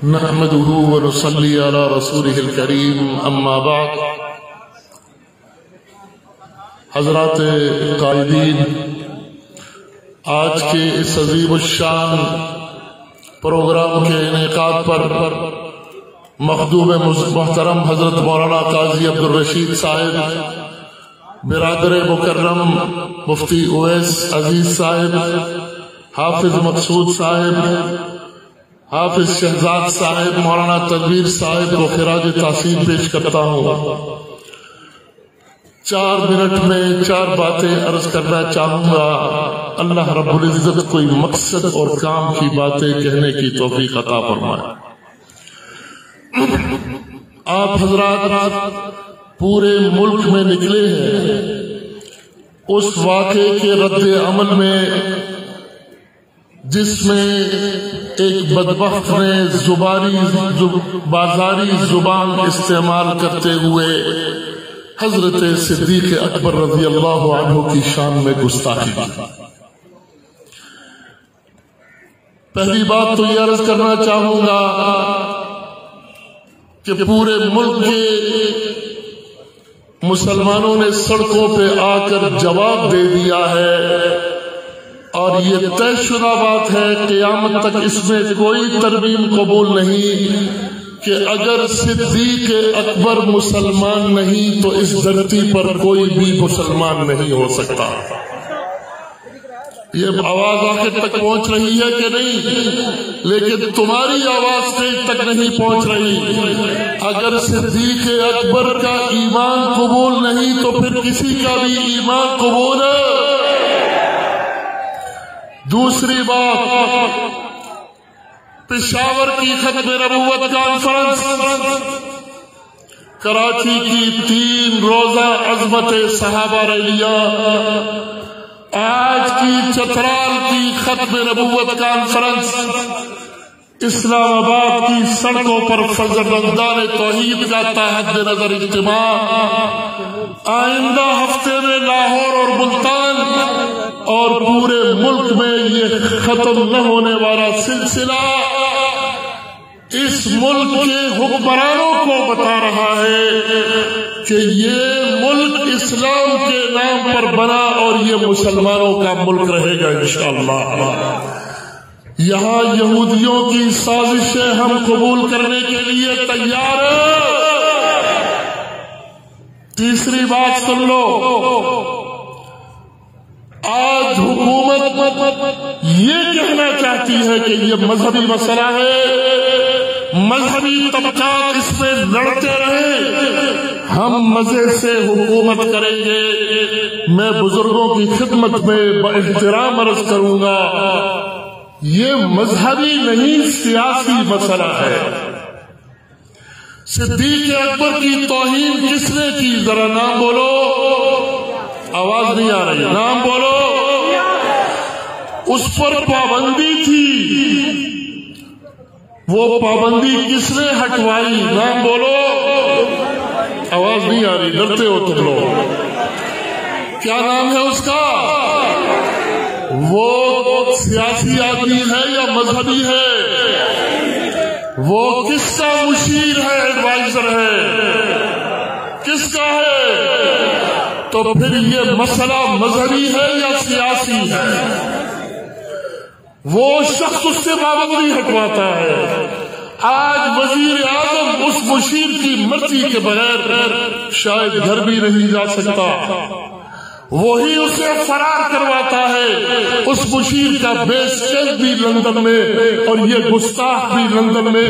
نحمده ونصلي على رسوله الكريم اما بعد. حضرات قائدین، آج کے اس عظیم الشان پروگرام کے انعقاد پر مخدوم محترم حضرت مولانا قاضی عبدالرشید صاحب، برادر مکرم مفتی اویس عزیز صاحب، حافظ مقصود صاحب، حافظ شہزاد صاحب، مولانا تنویر صاحب کو خراج تحسین پیش کرتا ہوں. 4 منٹ میں 4 باتیں عرض کرنا چاہوں گا. اللہ رب العزت کوئی مقصد اور کام کی باتیں کہنے کی توفیق عطا فرمائے. آپ حضرات پورے ملک میں نکلے ہیں اس واقعے کے رد عمل میں جس میں ایک بدبخت نے بازاری زبان استعمال کرتے ہوئے حضرت صدیق اکبر رضی اللہ عنہ کی شان میں گستاخی کی. پہلی بات تو یہ عرض کرنا چاہوں گا کہ پورے ملک کے مسلمانوں نے سڑکوں پہ آ کر جواب دے دیا ہے اور یہ طے شدہ بات ہے قیامت تک اس میں کوئی ترمیم قبول نہیں کہ اگر صدیق اکبر مسلمان نہیں تو اس دھرتی پر کوئی بھی مسلمان نہیں ہو سکتا. یہ آواز آخر تک پہنچ رہی ہے کہ نہیں؟ لیکن تمہاری آواز کہیں تک نہیں پہنچ رہی. اگر صدیق اکبر کا ایمان قبول نہیں تو پھر کسی کا بھی ایمان قبول ہے. دوسری بات، پشاور کی ختم نبوت کانفرنس، کراچی کی 3 روزہ عظمت صحابہ ریلیاں، آج کی چترال کی ختم نبوت کانفرنس، اسلام آباد کی سڑکوں پر فضل رمضان توحید کا تحت نظر اجتماع، آئندہ ہفتے میں لاہور اور ملتان اور پورے ملک میں یہ ختم نہ ہونے والا سلسلہ اس ملک کے حکمرانوں کو بتا رہا ہے کہ یہ ملک اسلام کے نام پر بنا اور یہ مسلمانوں کا ملک رہے گا انشاءاللہ. یہاں یہودیوں کی سازشیں ہم قبول کرنے کے لیے تیار ہیں. تیسری بات سن لو، آج حکومت یہ کہنا چاہتی ہے کہ یہ مذہبی مسئلہ ہے، مذہبی طبقات اس میں لڑتے رہے، ہم مزے سے حکومت کریں گے. میں بزرگوں کی خدمت میں باحترام عرض کروں گا، یہ مذہبی نہیں سیاسی مسئلہ ہے. صدیق اکبر کی توہین کس نے کی؟ ذرا نام بولو. آواز نہیں آ رہی، نام بولو. اس پر پابندی تھی، وہ پابندی کس نے ہٹوائی؟ نام بولو. آواز نہیں آ رہی، ڈرتے ہو تم لوگ. کیا نام ہے اس کا؟ وہ سیاسی آدمی ہے یا مذہبی ہے؟ وہ کس کا مشیر ہے، ایڈوائزر ہے، کس کا ہے؟ تو پھر یہ مسئلہ مذہبی ہے یا سیاسی ہے؟ وہ شخص اس سے پابندی ہٹواتا ہے. آج وزیر اعظم اس مشیر کی مرضی کے بغیر شاید گھر بھی نہیں جا سکتا، وہی اسے فرار کرواتا ہے. اس مشیر کا بیس کیمپ بھی لندن میں اور یہ گستاخ بھی لندن میں.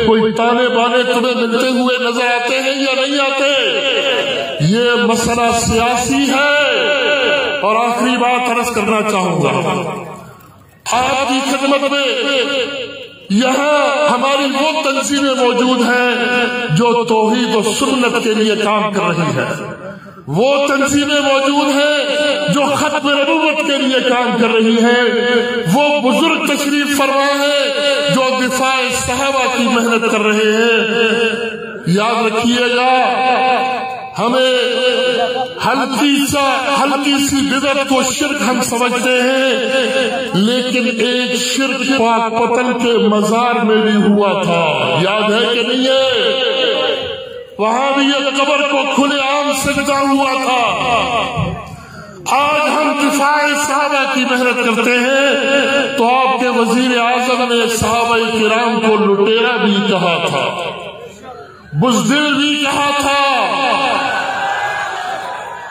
کوئی تانے بانے تمہیں ملتے ہوئے نظر آتے ہیں یا نہیں آتے؟ یہ مسئلہ سیاسی ہے. اور آخری بات عرض کرنا چاہوں گا، آپ کی خدمت میں یہاں ہماری وہ تنظیمیں موجود ہیں جو توحید و سنت کے لیے کام کر رہی ہے، وہ تنظیمیں موجود ہیں جو ختم نبوت کے لیے کام کر رہی ہیں، وہ بزرگ تشریف فرما ہیں جو دفاع صحابہ کی محنت کر رہے ہیں. یاد رکھیے گا، ہمیں ہلکی سی بدعت کو شرک ہم سمجھتے ہیں، لیکن ایک شرک پاک پتن کے مزار میں بھی ہوا تھا، یاد ہے کہ نہیں ہے؟ وہاں بھی یہ قبر کو کھلے عام سجدہ ہوا تھا۔ آج ہم دفاع صحابہ کی محنت کرتے ہیں تو آپ کے وزیر اعظم نے صحابہ کرام کو لٹیرا بھی کہا تھا، بزدل بھی کہا تھا۔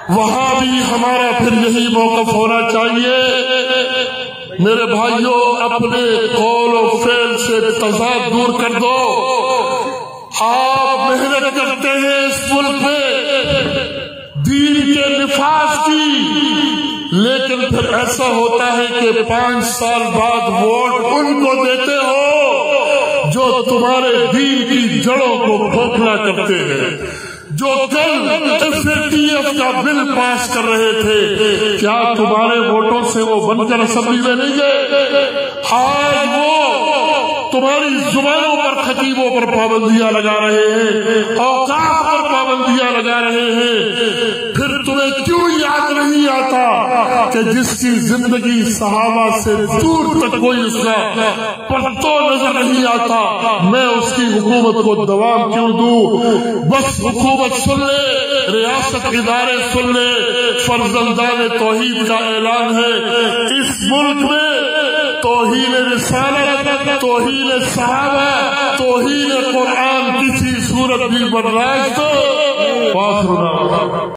وہاں بھی ہمارا پھر یہی موقف ہونا چاہیے۔ میرے بھائیوں، اپنے قول و فعل سے تضاد دور کر دو۔ آپ محنت کرتے ہیں اس ملک میں دین کے نفاذ کی، لیکن پھر ایسا ہوتا ہے کہ 5 سال بعد ووٹ ان کو دیتے ہو جو تمہارے دین کی جڑوں کو کھوکھلا کرتے ہیں، جو کل FATF کا بل پاس کر رہے تھے، کیا تمہارے ووٹوں سے وہ بن کر اسمبلی میں نہیں گئے؟ آج وہ تمہاری زبانوں پر، خطیبوں پر پابندیاں لگا رہے ہیں، اوقاف پر پابندیاں لگا رہے ہیں۔ پھر تمہیں کیوں یاد نہیں آتا کہ جس کی زندگی صحابہ سے دور تک کوئی اس کا پرتو نظر نہیں آتا، میں اس کی حکومت کو دوام کیوں دوں؟ بس حکومت سن لے، ریاست ادارے سن لے، فرزندان توحید کا اعلان ہے اس ملک میں توہین رسالت، توہین صحابہ، توہین قرآن کسی صورت بھی برداشت